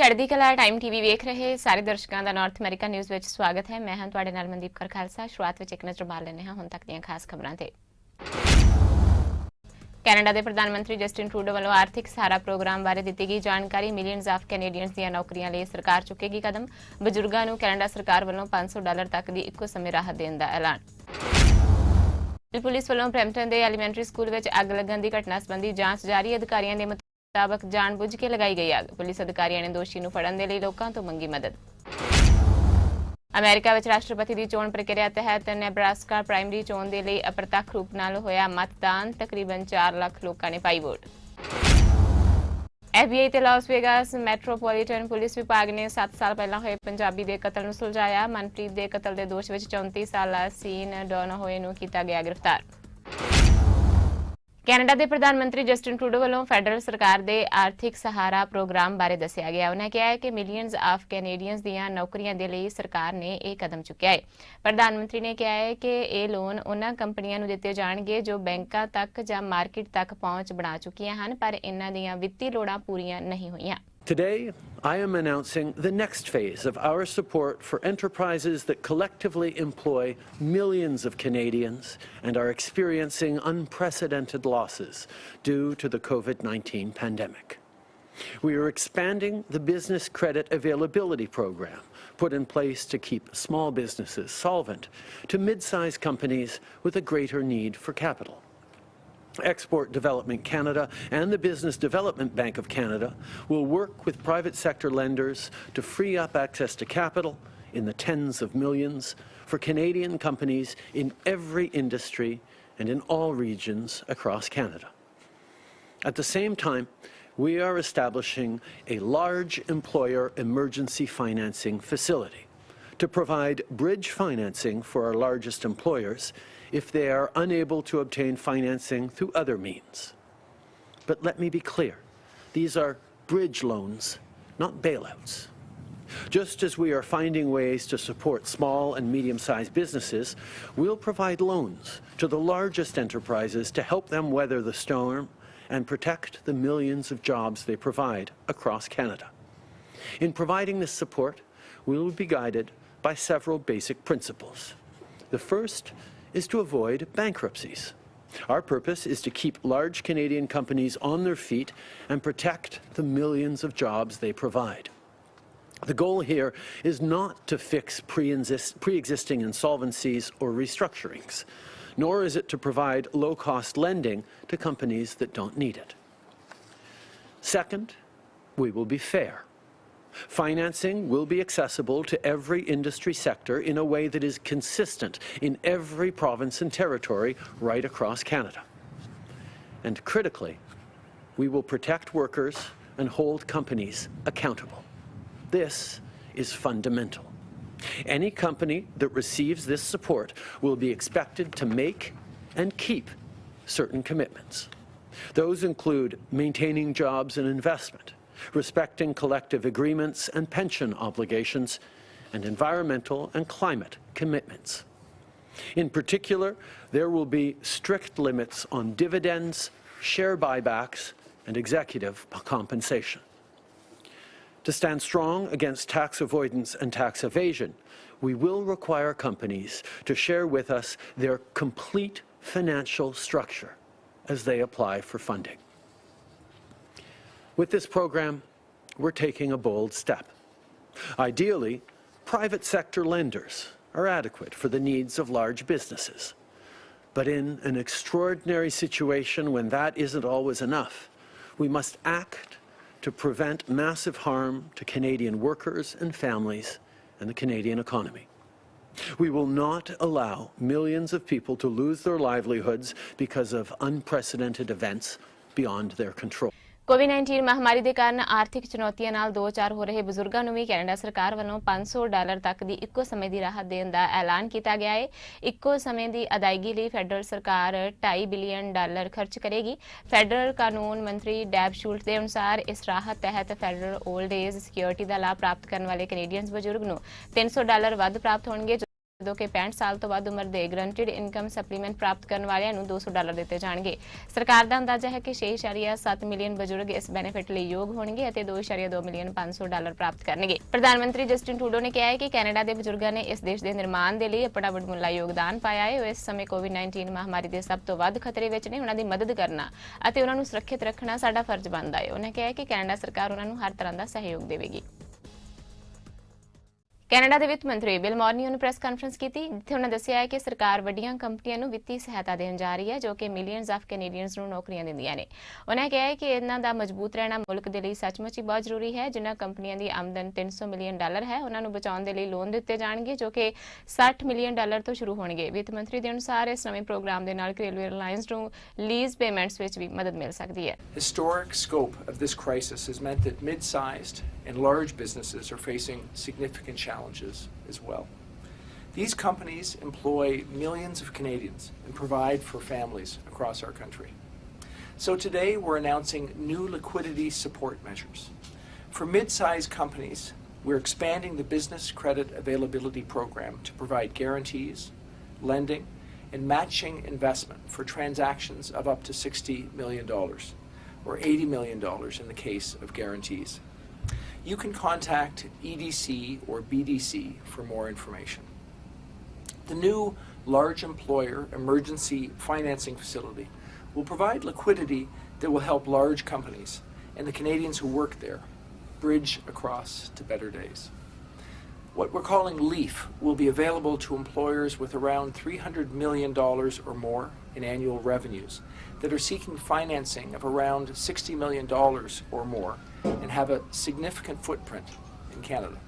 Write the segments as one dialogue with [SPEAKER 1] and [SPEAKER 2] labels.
[SPEAKER 1] Chardikla time TV वेख रहे सारे दर्शकों का नॉर्थ अमेरिका न्यूज़ में स्वागत है। मैं तुहाडे नाल मनदीप कौर खालसा। शुरुआत में एक नज़र मार लेने हुण तक दीआं खास खबरां ते। कैनेडा के प्रधानमंत्री जस्टिन ट्रूडो वालों आर्थिक सहारा प्रोग्राम बारे दी गई जानकारी। मिलियंस ऑफ कैनेडियंस दी नौकरियां लिए सरकार चुकेगी कदम। बजुर्गों को कैनेडा सरकार वालों $500 तक की इक्को समय राहत देने का ऐलान। पुलिस वालों ब्रैम्पटन के एलीमेंटरी स्कूल में अग लगन की घटना संबंधी जांच जारी। अधिकारियों के मुताबिक जानबूझ के लगाई गई अग। पुलिस अधिकारियों ने दोषी नूं फड़न दे लई लोकां तों मंगी मदद। अमेरिका विच राष्ट्रपति की चोण प्रक्रिया तहत नेब्रास्का प्राइमरी चोण के लिए अप्रत्यक्ष रूप नाल होया मतदान। तकरीबन 4 लाख लोगों ने पाई वोट। FBI ते लास वेगास मैट्रोपोलिटन पुलिस विभाग ने 7 साल पहला होए पंजाबी के कतल नूं सुलझाया। मनप्रीत के कतल के दोष में 34 साला सीन डोनहोए नूं कीता गया गिरफ्तार। कैनेडा के प्रधानमंत्री जस्टिन ट्रूडो वालों फैडरल सरकार के आर्थिक सहारा प्रोग्राम बारे दस्सिया गया। उन्हें कहा है कि मिलियंस ऑफ कैनेडियंस दीआं नौकरियां दे लई सरकार ने एक कदम चुक्या है। प्रधानमंत्री ने कहा है कि ये लोन उन्हां कंपनियां नूं दित्ते जाणगे जो बैंकां तक जां मार्केट तक पहुंच बना चुकियां हन, पर इन्हां दीआं वित्ती लोड़ां पूरीआं नहीं होईयां।
[SPEAKER 2] Today, I am announcing the next phase of our support for enterprises that collectively employ millions of Canadians and are experiencing unprecedented losses due to the COVID-19 pandemic. We are expanding the Business Credit Availability Program put in place to keep small businesses solvent to mid-sized companies with a greater need for capital. Export Development Canada and the Business Development Bank of Canada will work with private sector lenders to free up access to capital in the tens of millions for Canadian companies in every industry and in all regions across Canada. At the same time, we are establishing a large employer emergency financing facility to provide bridge financing for our largest employers if they are unable to obtain financing through other means. But let me be clear, these are bridge loans, not bailouts. Just as we are finding ways to support small and medium-sized businesses, we'll provide loans to the largest enterprises to help them weather the storm and protect the millions of jobs they provide across Canada. In providing this support, we will be guided by several basic principles. The first is to avoid bankruptcies. Our purpose is to keep large Canadian companies on their feet and protect the millions of jobs they provide. The goal here is not to fix pre-existing insolvencies or restructurings, nor is it to provide low-cost lending to companies that don't need it. Second, we will be fair. Financing will be accessible to every industry sector in a way that is consistent in every province and territory right across Canada. And critically, we will protect workers and hold companies accountable. This is fundamental. Any company that receives this support will be expected to make and keep certain commitments. Those include maintaining jobs and investment, respecting collective agreements and pension obligations, and environmental and climate commitments. In particular, there will be strict limits on dividends, share buybacks, and executive compensation. To stand strong against tax avoidance and tax evasion, we will require companies to share with us their complete financial structure as they apply for funding. With this program, we're taking a bold step. Ideally, private sector lenders are adequate for the needs of large businesses. But in an extraordinary situation when that isn't always enough, we must act to prevent massive harm to Canadian workers and families and the Canadian economy. We will not allow millions of people to lose their livelihoods because of unprecedented events beyond their control.
[SPEAKER 1] कोविड-19 महामारी के कारण आर्थिक चुनौतियों नाल दो चार हो रहे बजुर्गों को भी कैनेडा सरकार वालों $500 तक की इक्को समय की राहत देने का ऐलान किया गया है। इक्को समय की अदायगी लिए फैडरल सरकार $2.5 बिलियन खर्च करेगी। फैडरल कानून मंत्री डैब शूल्ट के अनुसार इस राहत तहत फैडरल ओल्ड एज सिक्योरिटी का लाभ प्राप्त करने वाले कैनेडियंस बजुर्ग को $300 वध प्राप्त होंगे। जो कि 65 साल तो बाद उम्र के गरंटेड इनकम सप्लीमेंट प्राप्त करने वालों को $200 दिए जाएंगे। सरकार का अंदाजा है कि 6.7 मिलियन बजुर्ग इस बेनीफिट लिए योग होंगे और 2.2 मिलियन $500 प्राप्त करेंगे। प्रधानमंत्री जस्टिन ट्रूडो ने कहा है कि कैनेडा के बजुर्गों ने इस देश के निर्माण के लिए अपना वडमुला योगदान पाया है और इस समय कोविड-19 महामारी के सब तो वध खतरे में ने उन्होंने मदद करना और उन्होंने सुरक्षित रखना साडा फर्ज बनता है। उन्होंने कहा है कि कैनेडा सरकार उन्होंने हर तरह का सहयोग देगी। कैनेडा के वित्त मंत्री बिल मॉर्नी ने प्रेस कॉन्फ्रेंस की जिथे उन्होंने दसिया है कि सरकार वड्डियां कंपनियों को वित्तीय सहायता देने जा रही है जो कि मिलियंस ऑफ कैनेडियंस को नौकरियां देंदियां ने। उन्होंने कहा है कि इन्हां दा मजबूत रहना मुल्क के लिए सचमुच ही बहुत जरूरी है। जिन्हां कंपनियों की आमदन $300 मिलियन है उन्होंने बचाने के लिए लोन दिए जाएंगे जो कि $60 मिलियन तो शुरू होंगे। वित्त मंत्री के अनुसार इस नवे प्रोग्राम के नाल रेलवे एयरलाइंस को लीज पेमेंट्स में भी मदद मिल सकती है।
[SPEAKER 3] Historic scope of this crisis has meant that mid-sized and large businesses are facing significant challenges as well. These companies employ millions of Canadians and provide for families across our country. So today we're announcing new liquidity support measures. For mid-sized companies, we're expanding the Business Credit Availability Program to provide guarantees, lending, and matching investment for transactions of up to $60 million or $80 million in the case of guarantees. You can contact EDC or BDC for more information. The new large employer emergency financing facility will provide liquidity that will help large companies and the Canadians who work there bridge across to better days. What we're calling LEAF will be available to employers with around $300 million or more in annual revenues that are seeking financing of around $60 million or more and have a significant footprint in Canada.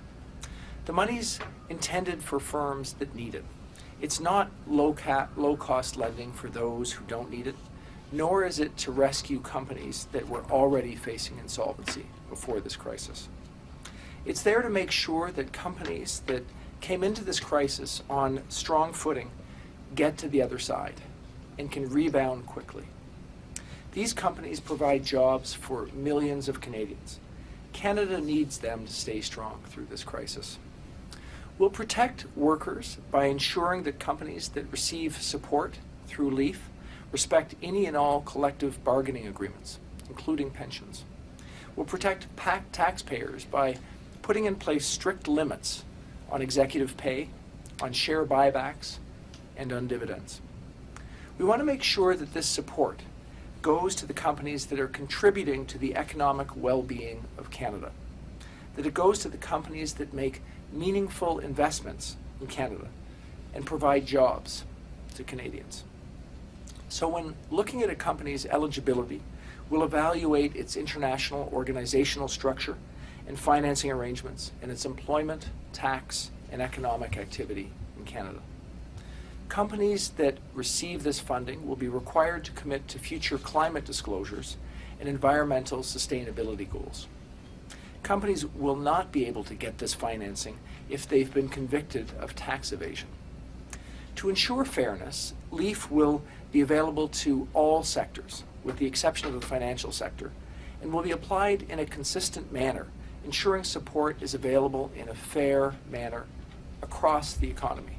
[SPEAKER 3] The money's intended for firms that need it. It's not low-cost lending for those who don't need it, nor is it to rescue companies that were already facing insolvency before this crisis. It's there to make sure that companies that came into this crisis on strong footing get to the other side and can rebound quickly. These companies provide jobs for millions of Canadians. Canada needs them to stay strong through this crisis. We'll protect workers by ensuring that companies that receive support through LEAF respect any and all collective bargaining agreements, including pensions. We'll protect taxpayers by putting in place strict limits on executive pay, on share buybacks, and on dividends. We want to make sure that this support goes to the companies that are contributing to the economic well-being of Canada, that it goes to the companies that make meaningful investments in Canada and provide jobs to Canadians. So when looking at a company's eligibility, we'll evaluate its international organizational structure and financing arrangements and its employment, tax, and economic activity in Canada. Companies that receive this funding will be required to commit to future climate disclosures and environmental sustainability goals. Companies will not be able to get this financing if they've been convicted of tax evasion. To ensure fairness, LEAF will be available to all sectors, with the exception of the financial sector, and will be applied in a consistent manner, ensuring support is available in a fair manner across the economy.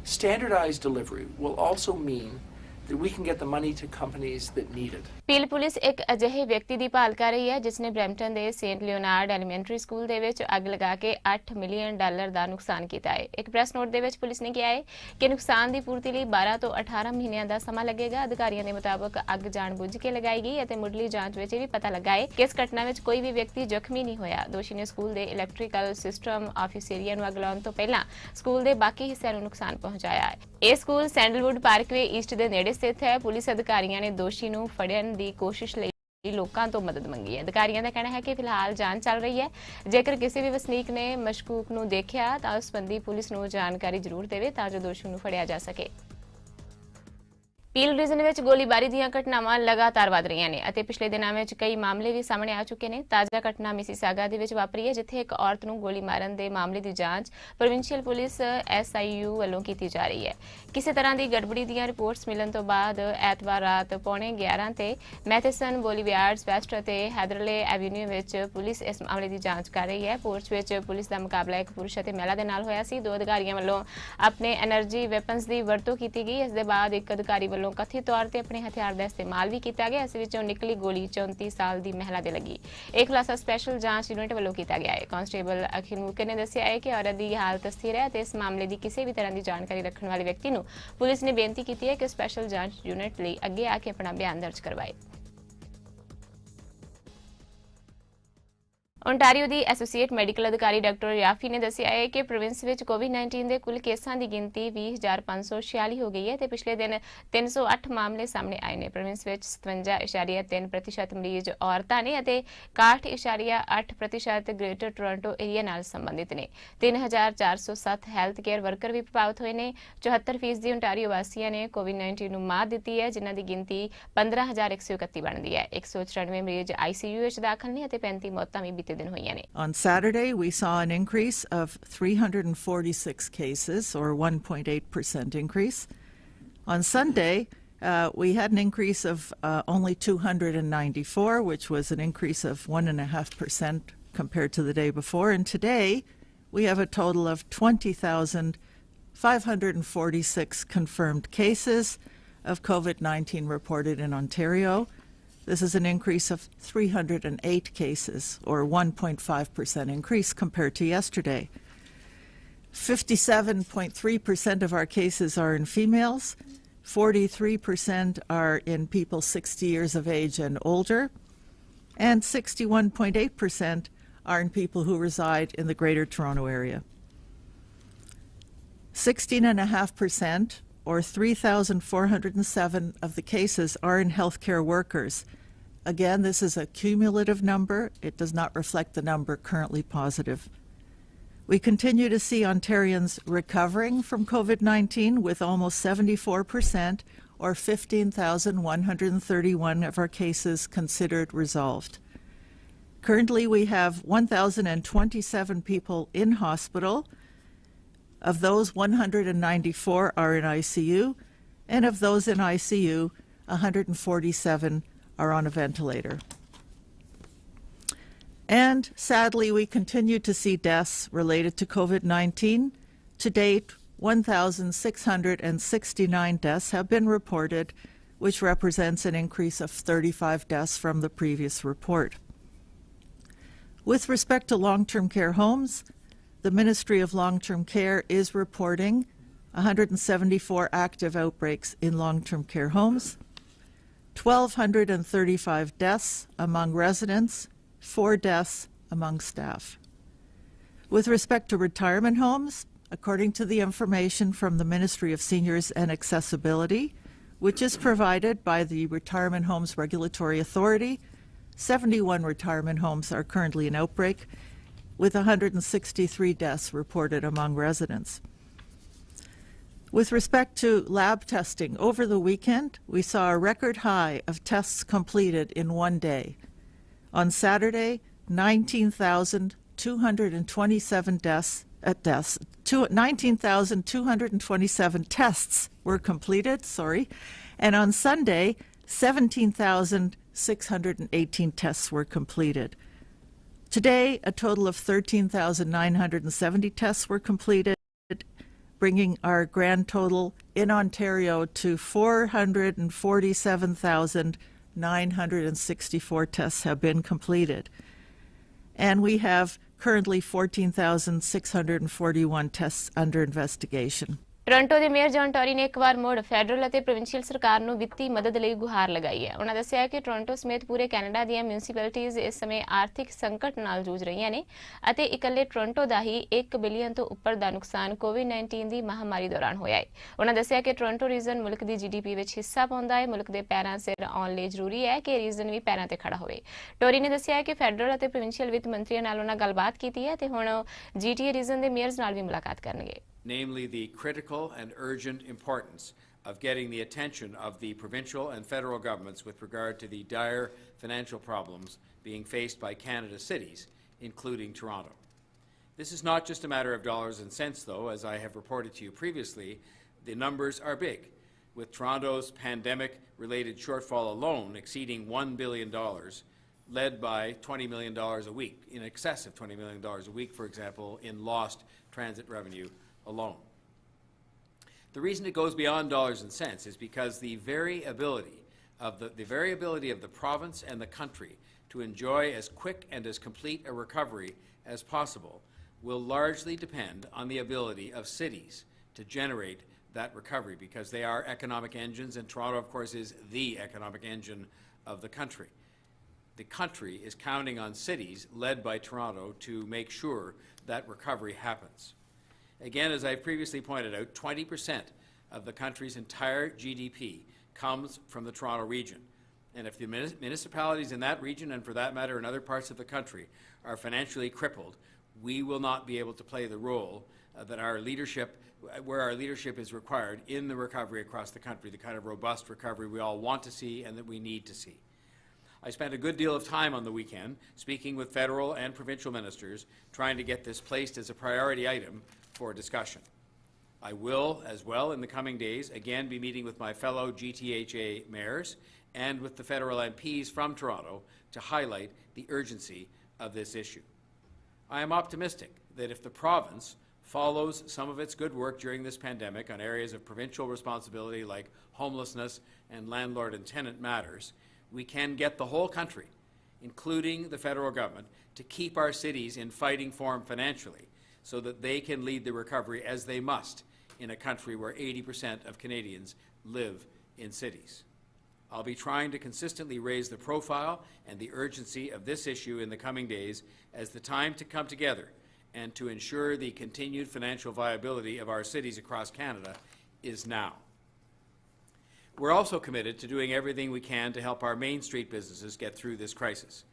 [SPEAKER 3] Standardized delivery will also mean that we can get the money to companies that need it.
[SPEAKER 1] Peel police ਇੱਕ ਅਜਿਹੇ ਵਿਅਕਤੀ ਦੀ ਭਾਲ ਕਰ ਰਹੀ ਹੈ ਜਿਸਨੇ Brampton ਦੇ Saint Leonard elementary school ਦੇ ਵਿੱਚ ਅੱਗ ਲਗਾ ਕੇ $8 ਮਿਲੀਅਨ ਦਾ ਨੁਕਸਾਨ ਕੀਤਾ ਹੈ। ਇੱਕ ਪ੍ਰੈਸ ਨੋਟ ਦੇ ਵਿੱਚ ਪੁਲਿਸ ਨੇ ਕਿਹਾ ਹੈ ਕਿ ਨੁਕਸਾਨ ਦੀ ਪੂਰਤੀ ਲਈ 12 ਤੋਂ 18 ਮਹੀਨਿਆਂ ਦਾ ਸਮਾਂ ਲੱਗੇਗਾ। ਅਧਿਕਾਰੀਆਂ ਦੇ ਮੁਤਾਬਕ ਅੱਗ ਜਾਣਬੁੱਝ ਕੇ ਲਗਾਈ ਗਈ ਅਤੇ ਮੁੱਢਲੀ ਜਾਂਚ ਵਿੱਚ ਇਹ ਵੀ ਪਤਾ ਲੱਗਾ ਹੈ ਕਿ ਇਸ ਘਟਨਾ ਵਿੱਚ ਕੋਈ ਵੀ ਵਿਅਕਤੀ ਜ਼ਖਮੀ ਨਹੀਂ ਹੋਇਆ। ਦੋਸ਼ੀ ਨੇ ਸਕੂਲ ਦੇ ਇਲੈਕਟ੍ਰੀਕਲ ਸਿਸਟਮ ਆਫਿਸ ਏਰੀਆ ਨੂੰ ਅੱਗ ਲਾਉਣ ਤੋਂ ਪਹਿਲਾਂ ਸਕੂਲ ਦੇ ਬਾਕੀ ਹਿੱਸਿਆਂ ਨੂੰ ਨੁਕਸਾਨ ਪਹੁੰਚਾਇਆ ਹੈ। ਇਹ ਸਕੂਲ ਸੈਂਡਲਵੁੱਡ ਪਾਰਕਵੇ ਈਸਟ ਦੇ ਨੇੜੇ ਸਥਿਤ ਹੈ। ਪੁਲਿਸ ਅਧਿਕਾਰੀਆਂ ਨੇ ਦੋਸ਼ੀ ਨੂੰ ਫੜਨ ਦੀ ਕੋਸ਼ਿਸ਼ ਲਈ ਲੋਕਾਂ ਤੋਂ ਮਦਦ ਮੰਗੀ ਹੈ। ਅਧਿਕਾਰੀਆਂ ਦਾ ਕਹਿਣਾ ਹੈ ਕਿ ਫਿਲਹਾਲ ਜਾਂਚ ਚੱਲ ਰਹੀ ਹੈ। ਜੇਕਰ ਕਿਸੇ ਵੀ ਵਸਨੀਕ ਨੇ ਮਸ਼ਕੂਕ ਨੂੰ ਦੇਖਿਆ ਤਾਂ ਉਸ ਸੰਬੰਧੀ ਪੁਲਿਸ ਨੂੰ ਜਾਣਕਾਰੀ ਜ਼ਰੂਰ ਦੇਵੇ ਤਾਂ ਜੋ ਦੋਸ਼ੀ ਨੂੰ ਫੜਿਆ ਜਾ ਸਕੇ। ਪੀਲ ਰੀਜਨ ਵਿੱਚ ਗੋਲੀਬਾਰੀ ਦੀਆਂ ਘਟਨਾਵਾਂ ਲਗਾਤਾਰ ਵਧ ਰਹੀਆਂ ਨੇ ਅਤੇ ਪਿਛਲੇ ਦਿਨਾਂ ਵਿੱਚ ਕਈ ਮਾਮਲੇ ਵੀ ਸਾਹਮਣੇ ਆ ਚੁੱਕੇ ਨੇ। ਤਾਜ਼ਾ ਘਟਨਾ ਮਿਸੀਸਾਗਾ ਦੇ ਵਿੱਚ ਵਾਪਰੀ ਹੈ, ਜਿੱਥੇ ਇੱਕ ਔਰਤ ਨੂੰ ਗੋਲੀ ਮਾਰਨ ਦੇ ਮਾਮਲੇ ਦੀ ਜਾਂਚ ਪ੍ਰੋਵਿੰਸ਼ੀਅਲ ਪੁਲਿਸ SIU ਵੱਲੋਂ ਕੀਤੀ ਜਾ ਰਹੀ ਹੈ। ਕਿਸੇ ਤਰ੍ਹਾਂ ਦੀ ਗੜਬੜੀ ਦੀਆਂ ਰਿਪੋਰਟਸ ਮਿਲਣ ਤੋਂ ਬਾਅਦ ਐਤਵਾਰ ਰਾਤ 11:15 ਤੇ ਮੈਥੇਸਨ ਬੋਲੀਵਾਰਡਸ ਵੈਸਟ ਅਤੇ ਹੈਦਰਲੇ ਐਵੀਨਿਊ ਵਿੱਚ ਪੁਲਿਸ ਇਸ ਮਾਮਲੇ ਦੀ ਜਾਂਚ ਕਰ ਰਹੀ ਹੈ। ਪੋਰਚ ਵਿੱਚ ਪੁਲਿਸ ਦਾ ਮੁਕਾਬਲਾ ਇੱਕ ਪੁਰਸ਼ ਅਤੇ ਮਹਿਲਾ ਦੇ ਨਾਲ ਹੋਇਆ ਸੀ। ਦੋ ਅਧਿਕਾਰੀਆਂ ਵੱਲੋਂ ਆਪਣੇ એનર્ਜੀ ਵੈਪਨਸ ਦੀ ਵਰਤੋਂ ਕੀਤੀ ਗਈ। ਇਸ ਦੇ ਬਾਅਦ ਇੱਕ ਅਧਿਕਾਰੀ ਵੱਲੋਂ कथित तौर पर अपने हथियार का इस्तेमाल भी किया गया। इस विचों निकली गोली 34 साल की महिला दे लगी। एक खुलासा स्पैशल जांच यूनिट वालों किया गया है। कांस्टेबल अखिल मूके ने दस्सिया है कि औरत की हालत स्थिर है तो इस मामले की किसी भी तरह की जानकारी रखने वाले व्यक्ति को पुलिस ने बेनती की है कि स्पैशल जांच यूनिट लिए अगे आके अपना बयान दर्ज करवाए। ओंटारियो की एसोसीएट मैडिकल अधिकारी डॉक्टर याफी ने दस्सिया है कि प्रोविंस में कोविड-19 के कुल केसां की गिनती 20,546 हो गई है तो पिछले दिन 308 मामले सामने आए हैं। प्रोविंस में 57.3% मरीज औरतां ने 61.8% ग्रेटर टोरंटो एरिया नाल संबंधित ने। 3,407 हैल्थ केयर वर्कर भी प्रभावित हुए हैं। 74% ओंटारियो वासियों ने कोविड-19 नूं मात दी है, जिन्हां की गिनती 15,131 बनती है। 194 मरीज ICU में दाखिल ने 35 मौतां भी
[SPEAKER 4] On Saturday, we saw an increase of 346 cases, or 1.8% increase. On Sunday, we had an increase of only 294, which was an increase of 1.5% compared to the day before. And today, we have a total of 20,546 confirmed cases of COVID-19 reported in Ontario. This is an increase of 308 cases, or 1.5% increase compared to yesterday. 57.3% of our cases are in females, 43% are in people 60 years of age and older, and 61.8% are in people who reside in the Greater Toronto Area. 16.5%, or 3,407 of the cases are in healthcare workers. Again, this is a cumulative number. It does not reflect the number currently positive. We continue to see Ontarians recovering from COVID-19 with almost 74%, or 15,131 of our cases considered resolved. Currently, we have 1,027 people in hospital. Of those, 194 are in ICU, and of those in ICU, 147 are on a ventilator. And sadly, we continue to see deaths related to COVID-19. To date, 1,669 deaths have been reported, which represents an increase of 35 deaths from the previous report. With respect to long-term care homes, the Ministry of Long-Term Care is reporting 174 active outbreaks in long-term care homes, 1,235 deaths among residents, 4 deaths among staff. With respect to retirement homes, according to the information from the Ministry of Seniors and Accessibility, which is provided by the Retirement Homes Regulatory Authority, 71 retirement homes are currently in outbreak, with 163 deaths reported among residents. With respect to lab testing, over the weekend, we saw a record high of tests completed in one day. On Saturday, 19,227 tests were completed, and on Sunday, 17,618 tests were completed. Today, a total of 13,970 tests were completed, bringing our grand total in Ontario to 447,964 tests have been completed. And we have currently 14,641 tests under investigation.
[SPEAKER 1] Toronto ਦੇ mayor John Tory ਨੇ ਇੱਕ ਵਾਰ ਮੁੜ federal ਅਤੇ provincial ਸਰਕਾਰ ਨੂੰ ਵਿੱਤੀ ਮਦਦ ਲਈ ਗੁਹਾਰ ਲਗਾਈ ਹੈ। ਉਹਨਾਂ ਦੱਸਿਆ ਕਿ ਟੋਰਾਂਟੋ ਸਮੇਤ ਪੂਰੇ ਕੈਨੇਡਾ ਦੀਆਂ ਮਿਊਨਿਸਪੈਲਿਟੀਜ਼ ਇਸ ਸਮੇਂ ਆਰਥਿਕ ਸੰਕਟ ਨਾਲ ਜੂਝ ਰਹੀਆਂ ਨੇ ਅਤੇ ਇਕੱਲੇ ਟੋਰਾਂਟੋ ਦਾ ਹੀ 1 ਬਿਲੀਅਨ ਤੋਂ ਉੱਪਰ ਦਾ ਨੁਕਸਾਨ ਕੋਵਿਡ-19 ਦੀ ਮਹਾਮਾਰੀ ਦੌਰਾਨ ਹੋਇਆ ਹੈ। ਉਹਨਾਂ ਦੱਸਿਆ ਕਿ ਟੋਰਾਂਟੋ ਰੀਜਨ ਮੁਲਕ ਦੀ GDP ਵਿੱਚ ਹਿੱਸਾ ਪਾਉਂਦਾ ਹੈ। ਮੁਲਕ ਦੇ ਪੈਰਾਂ ਸਿਰ ਆਉਣ ਲਈ ਜ਼ਰੂਰੀ ਹੈ ਕਿ ਰੀਜਨ ਵੀ ਪੈਰਾਂ ਤੇ ਖੜਾ ਹੋਵੇ। ਟੋਰੀ ਨੇ ਦੱਸਿਆ ਕਿ ਫੈਡਰਲ ਅਤੇ ਪ੍ਰੋਵਿੰਸ਼ੀਅਲ ਵਿੱਤ ਮੰਤਰੀਆਂ ਨਾਲ ਉਹਨਾਂ ਗੱਲਬਾਤ ਕੀਤੀ ਹੈ ਤੇ ਹੁਣ GTA ਰੀਜਨ ਦੇ ਮੇਅਰਜ਼ ਨਾਲ ਵੀ ਮੁਲਾਕਾਤ ਕਰਨਗੇ।
[SPEAKER 5] namely the critical and urgent importance of getting the attention of the provincial and federal governments with regard to the dire financial problems being faced by Canada's cities, including Toronto. This is not just a matter of dollars and cents, though. As I have reported to you previously, the numbers are big, with Toronto's pandemic-related shortfall alone exceeding $1 billion, led by $20 million a week, in excess of $20 million a week, for example, in lost transit revenue alone. The reason it goes beyond dollars and cents is because the variability of the province and the country to enjoy as quick and as complete a recovery as possible will largely depend on the ability of cities to generate that recovery, because they are economic engines, and Toronto, of course, is the economic engine of the country. The country is counting on cities led by Toronto to make sure that recovery happens. Again, as I previously pointed out, 20% of the country's entire GDP comes from the Toronto region. And if the municipalities in that region, and for that matter in other parts of the country, are financially crippled, we will not be able to play the role that our leadership, where our leadership is required in the recovery across the country, the kind of robust recovery we all want to see and that we need to see. I spent a good deal of time on the weekend speaking with federal and provincial ministers, trying to get this placed as a priority item for discussion. I will, as well, in the coming days, again be meeting with my fellow GTHA mayors and with the federal MPs from Toronto to highlight the urgency of this issue. I am optimistic that if the province follows some of its good work during this pandemic on areas of provincial responsibility like homelessness and landlord and tenant matters, we can get the whole country, including the federal government, to keep our cities in fighting form financially so that they can lead the recovery as they must in a country where 80% of Canadians live in cities. I'll be trying to consistently raise the profile and the urgency of this issue in the coming days as the time to come together and to ensure the continued financial viability of our cities across Canada is now. We're also committed to doing everything we can to help our Main Street businesses get through this crisis.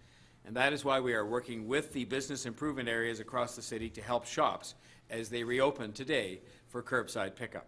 [SPEAKER 5] And that is why we are working with the business improvement areas across the city to help shops as they reopen today for curbside pickup.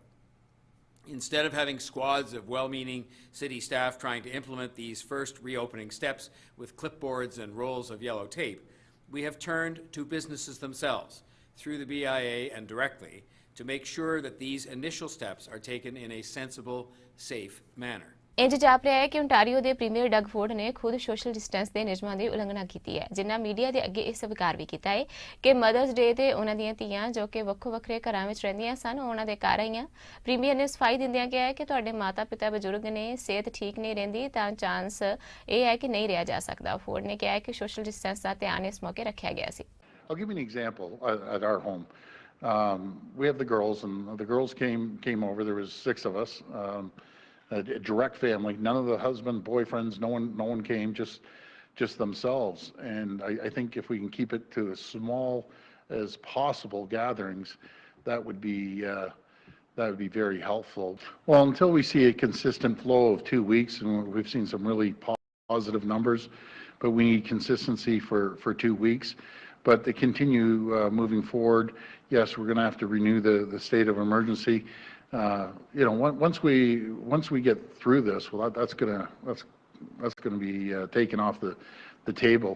[SPEAKER 5] Instead of having squads of well-meaning city staff trying to implement these first reopening steps with clipboards and rolls of yellow tape, we have turned to businesses themselves, through the BIA and directly, to make sure that these initial steps are taken in a sensible, safe manner.
[SPEAKER 1] ਇੰਜ ਜਾਪ ਰਿਹਾ ਹੈ ਕਿ Ontario ਦੇ premier Doug Ford ਨੇ ਖੁਦ social distance ਦੇ ਨਿਯਮਾਂ ਦੀ ਉਲੰਘਣਾ ਕੀਤੀ ਹੈ, ਜਿਨ੍ਹਾਂ ਮੀਡੀਆ ਦੇ ਅੱਗੇ ਇਹ ਸਵੀਕਾਰ ਵੀ ਕੀਤਾ ਹੈ ਕਿ ਮਦਰਸ ਡੇ ਤੇ ਉਹਨਾਂ ਦੀਆਂ ਧੀਆਂ ਜੋ ਕਿ ਵੱਖੋ ਵੱਖਰੇ ਘਰਾਂ ਵਿੱਚ ਰਹਿੰਦੀਆਂ ਸਨ ਉਹਨਾਂ ਦੇ ਘਰ ਆਈਆਂ। ਪ੍ਰੀਮੀਅਰ ਨੇ ਸਫਾਈ ਦਿੰਦਿਆਂ ਕਿਹਾ ਹੈ ਕਿ ਤੁਹਾਡੇ ਮਾਤਾ-ਪਿਤਾ ਬਜ਼ੁਰਗ ਨੇ ਸਿਹਤ ਠੀਕ ਨਹੀਂ ਰਹਿੰਦੀ ਤਾਂ ਚਾਂਸ ਇਹ ਹੈ ਕਿ ਨਹੀਂ ਰਿਹਾ ਜਾ ਸਕਦਾ। ਫੋਰਡ ਨੇ ਕਿਹਾ ਹੈ ਕਿ ਸੋਸ਼ਲ ਡਿਸਟੈਂਸ ਦਾ ਧਿਆਨ ਇਸ ਮੌਕੇ ਰੱਖਿਆ ਗਿਆ ਸੀ।
[SPEAKER 6] I'll give you an example at our home. We have the girls, and the girls came over. There was 6 of us. A direct family, none of the husband, boyfriends, no one came, just themselves. And I think if we can keep it to as small as possible gatherings, that would be very helpful. Well, until we see a consistent flow of 2 weeks, and we've seen some really positive numbers, but we need consistency for 2 weeks. But to continue moving forward, yes, we're going to have to renew the state of emergency. Once we get through this, well, that's going to be taken off the table.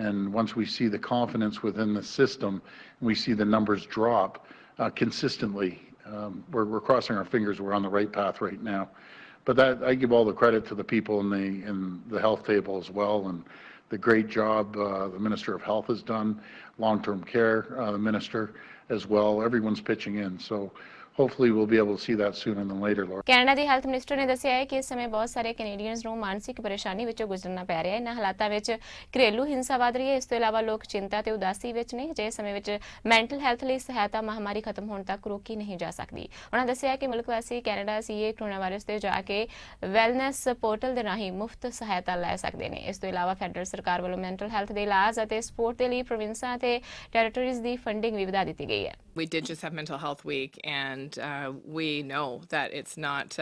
[SPEAKER 6] And once we see the confidence within the system, and we see the numbers drop consistently, we're crossing our fingers. We're on the right path right now. But that I give all the credit to the people in the health table as well, and the great job the Minister of Health has done, long-term care, the Minister as well. Everyone's pitching in. So hopefully we'll be able to see that sooner than later, Lord.
[SPEAKER 1] Canada the health minister ਨੇ ਦੱਸਿਆ ਹੈ ਕਿ ਇਸ ਸਮੇਂ ਬਹੁਤ ਸਾਰੇ Canadians ਨੂੰ ਮਾਨਸਿਕ ਪਰੇਸ਼ਾਨੀ ਵਿੱਚੋਂ ਗੁਜ਼ਰਨਾ ਪੈ ਰਿਹਾ ਹੈ। ਇਹਨਾਂ ਹਾਲਾਤਾਂ ਵਿੱਚ ਘਰੇਲੂ ਹਿੰਸਾ ਵਧ ਰਹੀ ਹੈ। ਇਸ ਤੋਂ ਇਲਾਵਾ ਲੋਕ ਚਿੰਤਾ ਤੇ ਉਦਾਸੀ ਵਿੱਚ ਨੇ। ਅਜਿਹੇ ਸਮੇਂ ਵਿੱਚ ਮੈਂਟਲ ਹੈਲਥ ਲਈ ਸਹਾਇਤਾ ਮਹਾਮਾਰੀ ਖਤਮ ਹੋਣ ਤੱਕ ਰੋਕੀ ਨਹੀਂ ਜਾ ਸਕਦੀ। ਉਹਨਾਂ ਦੱਸਿਆ ਕਿ ਮੁਲਕ ਵਾਸੀ ਕੈਨੇਡਾ ਸੀਏ ਕਰੋਨਾ ਵਾਇਰਸ ਤੇ ਜਾ ਕੇ ਵੈਲਨੈਸ ਪੋਰਟਲ ਦੇ ਰਾਹੀਂ ਮੁਫਤ ਸਹਾਇਤਾ ਲੈ ਸਕਦੇ ਨੇ। ਇਸ ਤੋਂ ਇਲਾਵਾ ਫੈਡਰਲ ਸਰਕਾਰ ਵੱਲੋਂ ਮੈਂਟਲ ਹੈਲਥ ਦੇ ਇਲਾਜ ਅਤੇ ਸਪੋਰਟ ਦੇ ਲਈ ਪ੍ਰੋਵਿੰਸਾਂ ਤੇ ਟੈਰੀਟਰੀਜ਼ ਦੀ ਫੰਡਿੰਗ ਵੀ ਵਧਾ ਦਿੱਤੀ ਗਈ ਹੈ।
[SPEAKER 7] We did just have Mental Health Week, and we know that it's not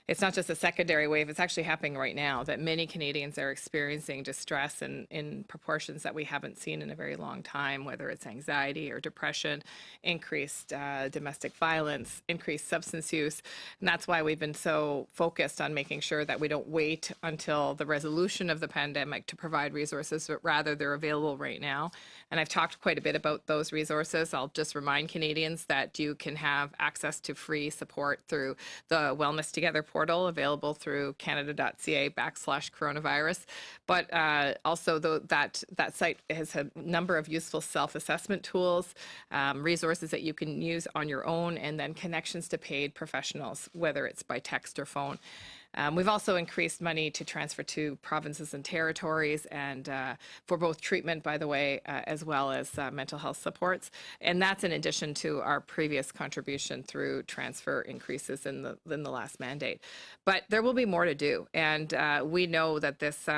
[SPEAKER 7] it's not just a secondary wave, it's actually happening right now, that many Canadians are experiencing distress in proportions that we haven't seen in a very long time, whether it's anxiety or depression, increased domestic violence, increased substance use. And that's why we've been so focused on making sure that we don't wait until the resolution of the pandemic to provide resources, but rather they're available right now. And I've talked quite a bit about those resources. I'll just remind Canadians that you can have access to free support through the Wellness Together portal available through canada.ca/coronavirus. But also that site has a number of useful self-assessment tools, resources that you can use on your own, and then connections to paid professionals, whether it's by text or phone. We've also increased money to transfer to provinces and territories, and for both treatment, by the way, as well as mental health supports. And that's in addition to our previous contribution through transfer increases in the last mandate. But there will be more to do, and we know that this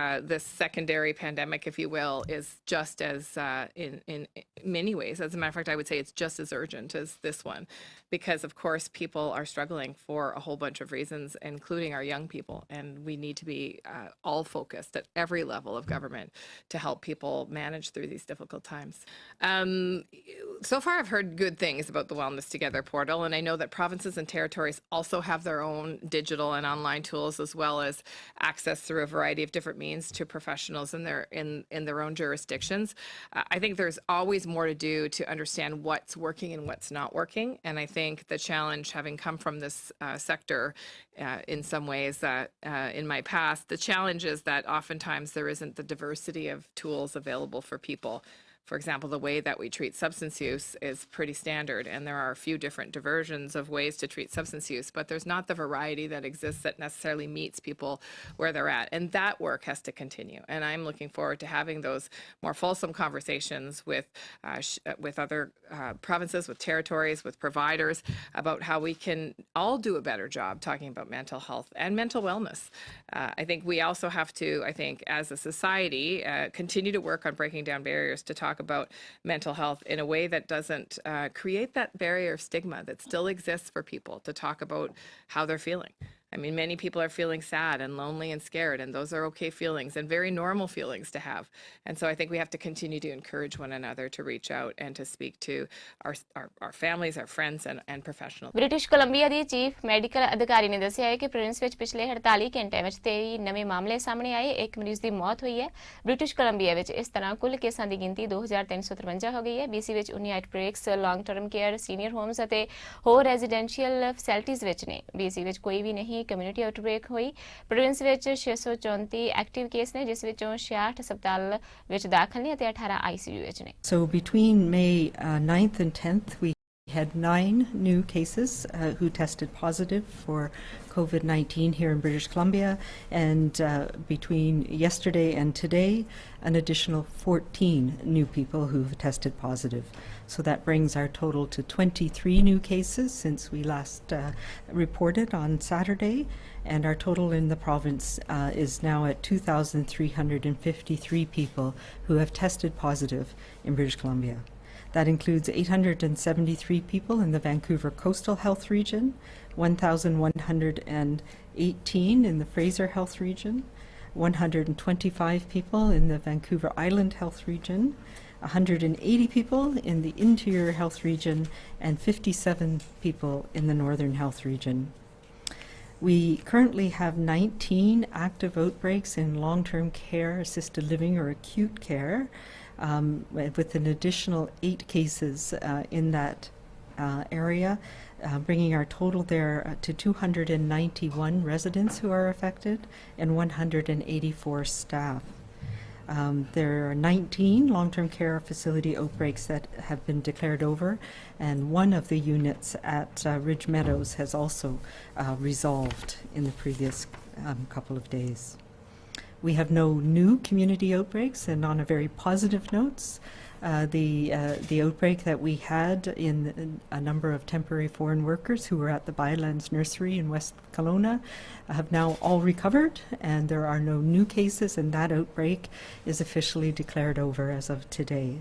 [SPEAKER 7] secondary pandemic, if you will, is just as in many ways. As a matter of fact, I would say it's just as urgent as this one, because of course people are struggling for a whole bunch of reasons, including our young people, and we need to be all focused at every level of government to help people manage through these difficult times. So far I've heard good things about the Wellness Together portal, and I know that provinces and territories also have their own digital and online tools, as well as access through a variety of different means to professionals in their own jurisdictions. I think there's always more to do to understand what's working and what's not working, and I think the challenge, having come from this sector in some ways in my past, the challenge is that oftentimes there isn't the diversity of tools available for people. For example, the way that we treat substance use is pretty standard, and there are a few different diversions of ways to treat substance use, but there's not the variety that exists that necessarily meets people where they're at. And that work has to continue. And I'm looking forward to having those more fulsome conversations with other provinces, with territories, with providers, about how we can all do a better job talking about mental health and mental wellness. I think we also have to, as a society, continue to work on breaking down barriers to talk about mental health in a way that doesn't create that barrier of stigma that still exists for people to talk about how they're feeling. I mean, many people are feeling sad and lonely and scared, and those are okay feelings and very normal feelings to have. And so I think we have to continue to encourage one another to reach out and to speak to our families, our friends and professionals.
[SPEAKER 1] British Columbia ਦੀ chief medical ਅਧਿਕਾਰੀ ਨੇ ਦੱਸਿਆ ਹੈ ਕਿ province ਵਿੱਚ ਪਿਛਲੇ 48 ਘੰਟਿਆਂ ਵਿੱਚ 23 ਨਵੇਂ ਮਾਮਲੇ ਸਾਹਮਣੇ ਆਏ, ਇੱਕ ਮਰੀਜ਼ ਦੀ ਮੌਤ ਹੋਈ ਹੈ। ਬ੍ਰਿਟਿਸ਼ ਕੋਲੰਬੀਆ ਵਿੱਚ ਇਸ ਤਰ੍ਹਾਂ ਕੁੱਲ ਕੇਸਾਂ ਦੀ ਗਿਣਤੀ 2353 ਹੋ ਗਈ ਹੈ। BC ਵਿੱਚ 19 outbreaks long term care, senior homes ਅਤੇ ਹੋਰ ਰੈਜ਼ੀਡੈਂਸ਼ੀਅਲ ਫੈਸਿਲਿਟੀਜ਼ ਵਿੱਚ ਨੇ। BC ਵਿੱਚ ਕੋਈ ਵੀ ਨਹੀਂ ਕਮਿਊਨਿਟੀ ਆਊਟਬ੍ਰੇਕ ਹੋਈ। ਪ੍ਰੋਵਿੰਸ ਵਿੱਚ 634 ਐਕਟਿਵ ਕੇਸ ਨੇ, ਜਿਸ ਵਿੱਚੋਂ 66 ਹਸਪਤਾਲ ਵਿੱਚ ਦਾਖਲ ਨੇ ਅਤੇ 18 ICU ਵਿੱਚ ਨੇ।
[SPEAKER 8] So between May 9th and 10th, we had 9 new cases who tested positive for COVID-19 here in British Columbia, and between yesterday and today, an additional 14 new people who've tested positive. So that brings our total to 23 new cases since we last reported on Saturday, and our total in the province is now at 2,353 people who have tested positive in British Columbia. That includes 873 people in the Vancouver Coastal Health Region, 1,118 in the Fraser Health Region, 125 people in the Vancouver Island Health Region, 180 people in the Interior Health Region, and 57 people in the Northern Health Region. We currently have 19 active outbreaks in long-term care, assisted living, or acute care, with an additional 8 cases in that area, bringing our total there to 291 residents who are affected and 184 staff. There are 19 long-term care facility outbreaks that have been declared over, and one of the units at Ridge Meadows has also resolved in the previous couple of days. We have no new community outbreaks, and on a very positive notes, the outbreak that we had in a number of temporary foreign workers who were at the Bylands Nursery in West Kelowna have now all recovered, and there are no new cases, and that outbreak is officially declared over as of today.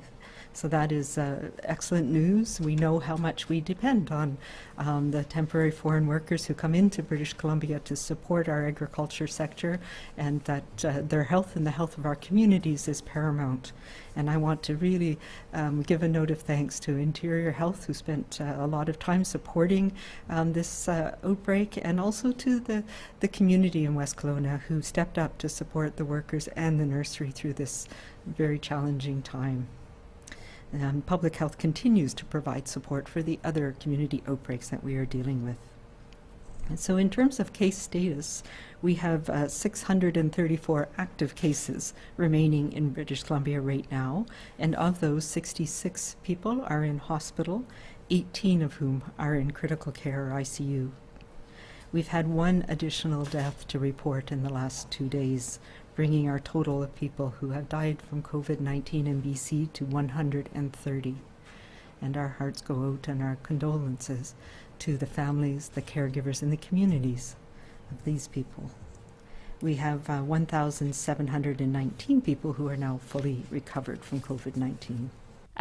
[SPEAKER 8] So that is excellent news. We know how much we depend on the temporary foreign workers who come into British Columbia to support our agriculture sector, and that their health and the health of our communities is paramount. And I want to really give a note of thanks to Interior Health, who spent a lot of time supporting this outbreak, and also to the community in West Kelowna, who stepped up to support the workers and the nursery through this very challenging time. Public health continues to provide support for the other community outbreaks that we are dealing with. And so in terms of case status, we have 634 active cases remaining in British Columbia right now, and of those, 66 people are in hospital, 18 of whom are in critical care or ICU. We've had one additional death to report in the last 2 days, bringing our total of people who have died from COVID-19 in BC to 130. And our hearts go out and our condolences to the families, the caregivers, and the communities of these people. We have 1,719 people who are now fully recovered from COVID-19.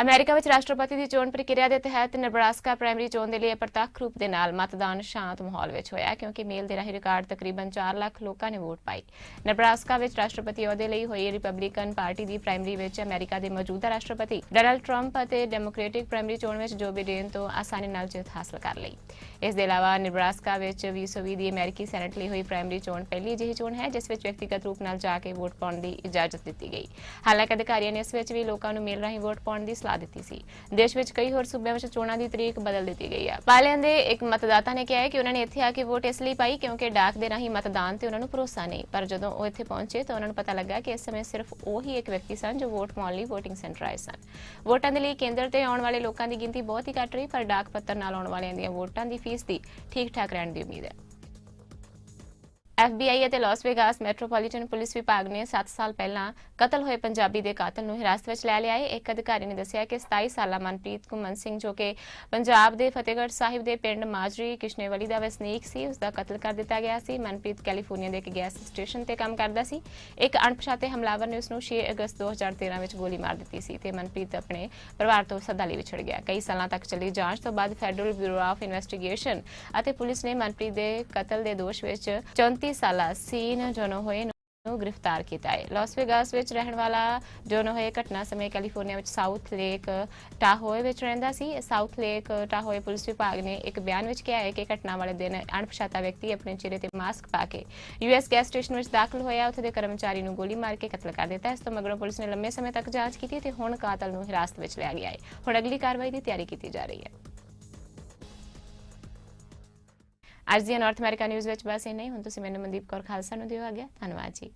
[SPEAKER 1] America ਵਿੱਚ ਰਾਸ਼ਟਰਪਤੀ ਦੀ ਚੋਣ ਪ੍ਰਕਿਰਿਆ ਦੇ ਤਹਿਤ Nebraska primary ਚੋਣ ਦੇ ਲਈ ਪ੍ਰਤੱਖ ਰੂਪ ਦੇ ਨਾਲ ਮਤਦਾਨ ਸ਼ਾਂਤ ਮਾਹੌਲ ਵਿੱਚ ਹੋਇਆ, ਕਿਉਂਕਿ ਮੇਲ ਦੇ ਰਾਹੀਂ ਰਿਕਾਰਡ ਤਕਰੀਬਨ 4 ਲੱਖ ਲੋਕਾਂ ਨੇ ਵੋਟ ਪਾਈ। ਨੇਬਰਾਸਕਾ ਵਿੱਚ ਰਾਸ਼ਟਰਪਤੀ ਅਹੁਦੇ ਲਈ ਹੋਈ ਰਿਪਬਲਿਕਨ ਪਾਰਟੀ ਦੀ ਪ੍ਰਾਇਮਰੀ ਵਿੱਚ ਅਮਰੀਕਾ ਦੇ ਮੌਜੂਦਾ ਰਾਸ਼ਟਰਪਤੀ ਡੋਨਾਲਡ ਟਰੰਪ ਅਤੇ ਡੈਮੋਕ੍ਰੈਟਿਕ ਪ੍ਰਾਇਮਰੀ ਚੋਣ ਵਿੱਚ ਜੋ ਬਿਡੇਨ ਤੋਂ ਆਸਾਨੀ ਨਾਲ ਜਿੱਤ ਹਾਸਲ ਕਰ ਲਈ। ਇਸ ਦੇ ਇਲਾਵਾ ਨੇਬਰਾਸਕਾ ਵਿੱਚ 2020 ਦੀ ਅਮਰੀਕੀ ਸੈਨੇਟ ਲਈ ਹੋਈ ਪ੍ਰਾਇਮਰੀ ਚੋਣ ਪਹਿਲੀ ਅਜਿਹੀ ਚੋਣ ਹੈ ਜਿਸ ਵਿੱਚ ਵਿਅਕਤੀਗਤ ਰੂਪ ਨਾਲ ਜਾ ਕੇ ਵੋਟ ਪਾਉਣ ਦੀ ਇਜਾਜ਼ਤ ਦਿੱਤੀ ਗਈ। ਹਾਲਾਂਕਿ ਅਧਿਕਾਰੀਆਂ ਨੇ ਇਸ ਵਿੱਚ ਵੀ ਲੋਕਾਂ ਨੂੰ ਮੇਲ ਰਾਹੀਂ ਵੋਟ ਪਾਉਣ ਦੀ ਸਲਾਹ ਦਿੱਤੀ ਸੀ। ਦੇਸ਼ ਵਿੱਚ ਕਈ ਹੋਰ ਸੂਬਿਆਂ ਵਿੱਚ ਚੋਣਾਂ ਦੀ ਤਰੀਕ ਬਦਲ ਦਿੱਤੀ ਗਈ ਹੈ। ਪਾਲਿਆਂ ਦੇ ਇੱਕ ਮਤਦਾਤਾ ਨੇ ਕਿਹਾ ਹੈ ਕਿ ਉਹਨਾਂ ਨੇ ਇੱਥੇ ਆ ਕੇ ਵੋਟ ਇਸ ਲਈ ਪਾਈ ਕਿਉਂਕਿ ਡਾਕ ਦੇ ਰਾਹੀਂ ਮਤਦਾਨ ਤੇ ਉਹਨਾਂ ਨੂੰ ਭਰੋਸਾ ਨਹੀਂ, ਪਰ ਜਦੋਂ ਉਹ ਇੱਥੇ ਪਹੁੰਚੇ ਤਾਂ ਉਹਨਾਂ ਨੂੰ ਪਤਾ ਲੱਗਾ ਕਿ ਇਸ ਸਮੇਂ ਸਿਰਫ ਉਹੀ ਇੱਕ ਵਿਅਕਤੀ ਸਨ ਜੋ ਵੋਟ ਪਾਉਣ ਲਈ ਵੋਟਿੰਗ ਸੈਂਟਰ ਆਏ ਸਨ। ਵੋਟਾਂ ਦੇ ਲਈ ਕੇਂਦਰ ਤੇ ਆਉਣ ਵਾਲੇ ਲੋਕਾਂ ਦੀ ਗਿਣਤੀ ਬਹੁਤ ਹੀ ਘੱਟ ਰਹੀ, ਪਰ ਡਾਕ ਪੱਤਰ ਨਾਲ ਆਉਣ ਵਾਲਿਆਂ ਦੀਆਂ ਵੋਟਾਂ ਦੀ ਫੀਸਦੀ ਠੀਕ ਠਾਕ ਰਹਿਣ ਦੀ ਉਮੀਦ ਹੈ। FBI ਅਤੇ ਲਾਸ ਵੇਗਾਸ ਮੈਟਰੋਪੋਲੀਟਨ ਪੁਲਿਸ ਵਿਭਾਗ ਨੇ 7 ਸਾਲ ਪਹਿਲਾਂ ਕਤਲ ਹੋਏ ਪੰਜਾਬੀ ਦੇ ਕਾਤਲ ਨੂੰ ਹਿਰਾਸਤ ਵਿੱਚ ਲੈ ਲਿਆ ਹੈ। ਇੱਕ ਅਧਿਕਾਰੀ ਨੇ ਦੱਸਿਆ ਕਿ 27 ਸਾਲਾ ਮਨਪ੍ਰੀਤ ਘੁੰਮਣ ਸਿੰਘ, ਜੋ ਕਿ ਪੰਜਾਬ ਦੇ ਫਤਿਹਗੜ੍ਹ ਸਾਹਿਬ ਦੇ ਪਿੰਡ ਮਾਜਰੀ ਕਿਸ਼ਨੇਵਾਲੀ ਦਾ ਵਸਨੀਕ ਸੀ, ਉਸ ਦਾ ਕਤਲ ਕਰ ਦਿੱਤਾ ਗਿਆ ਸੀ। ਮਨਪ੍ਰੀਤ ਕੈਲੀਫੋਰਨੀਆ ਦੇ ਇੱਕ ਗੈਸ ਸਟੇਸ਼ਨ ਤੇ ਕੰਮ ਕਰਦਾ ਸੀ। ਇੱਕ ਅਣਪਛਾਤੇ ਹਮਲਾਵਰ ਨੇ ਉਸ ਨੂੰ 6 ਅਗਸਤ 2013 ਵਿੱਚ ਗੋਲੀ ਮਾਰ ਦਿੱਤੀ ਸੀ ਤੇ ਮਨਪ੍ਰੀਤ ਆਪਣੇ ਪਰਿਵਾਰ ਤੋਂ ਸਦਾ ਲਈ ਵਿਛੜ ਗਿਆ। ਕਈ ਸਾਲਾਂ ਤੱਕ ਚੱਲੀ ਜਾਂਚ ਤੋਂ ਬਾਅਦ ਫੈਡਰਲ ਬਿਊਰੋ ਆਫ ਇਨਵੈਸਟੀਗੇਸ਼ਨ ਅਤੇ ਪੁਲਿਸ ਨੇ ਮਨਪ੍ਰੀਤ ਦੇ ਕਤਲ ਦੇ ਦੋਸ਼ ਵਿੱਚ 34 ਸਾਲਾ ਸੀਨ ਜੋਨੋਹੋਏ ਨੂੰ ਗ੍ਰਿਫਤਾਰ ਕੀਤਾ ਹੈ। ਲਾਸ ਵੇਗਾਸ ਵਿੱਚ ਰਹਿਣ ਵਾਲਾ ਜੋਨੋਹੋਏ ਘਟਨਾ ਸਮੇਂ ਕੈਲੀਫੋਰਨੀਆ ਵਿੱਚ ਸਾਊਥ ਲੇਕ ਟਾਹੋਏ ਵਿੱਚ ਰਹਿੰਦਾ ਸੀ। ਸਾਊਥ ਲੇਕ ਟਾਹੋਏ ਪੁਲਿਸ ਵਿਭਾਗ ਨੇ ਇੱਕ ਬਿਆਨ ਵਿੱਚ ਕਿਹਾ ਹੈ ਕਿ ਘਟਨਾ ਵਾਲੇ ਦਿਨ ਅਣਪਛਾਤਾ ਵਿਅਕਤੀ ਆਪਣੇ ਚਿਹਰੇ ਤੇ ਮਾਸਕ ਪਾ ਕੇ US ਗੈਸ ਸਟੇਸ਼ਨ ਵਿੱਚ ਦਾਖਲ ਹੋਇਆ, ਉੱਥੇ ਦੇ ਕਰਮਚਾਰੀ ਨੂੰ ਗੋਲੀ ਮਾਰ ਕੇ ਕਤਲ ਕਰ ਦਿੱਤਾ। ਇਸ ਤੋਂ ਮਗਰੋਂ ਪੁਲਿਸ ਨੇ ਲੰਮੇ ਸਮੇਂ ਤੱਕ ਜਾਂਚ ਕੀਤੀ ਤੇ ਹੁਣ ਕਾਤਲ ਨੂੰ ਹਿਰਾਸਤ ਵਿੱਚ ਲਿਆ ਗਿਆ ਹੈ। ਹੁਣ ਅਗਲੀ ਕਾਰਵਾਈ ਦੀ ਤਿਆਰੀ ਕੀਤੀ ਜਾ ਰਹੀ ਹੈ। ਅੱਜ ਦੀਆਂ ਨਾਰਥ ਅਮਰੀਕਾ ਨਿਊਜ਼ ਵਿੱਚ ਬਸ ਇੰਨਾ ਹੀ। ਹੁਣ ਤੁਸੀਂ ਮੈਨੂੰ ਮਨਦੀਪ ਕੌਰ ਖਾਲਸਾ ਨੂੰ ਦਿਓ ਆ ਗਿਆ। ਧੰਨਵਾਦ ਜੀ।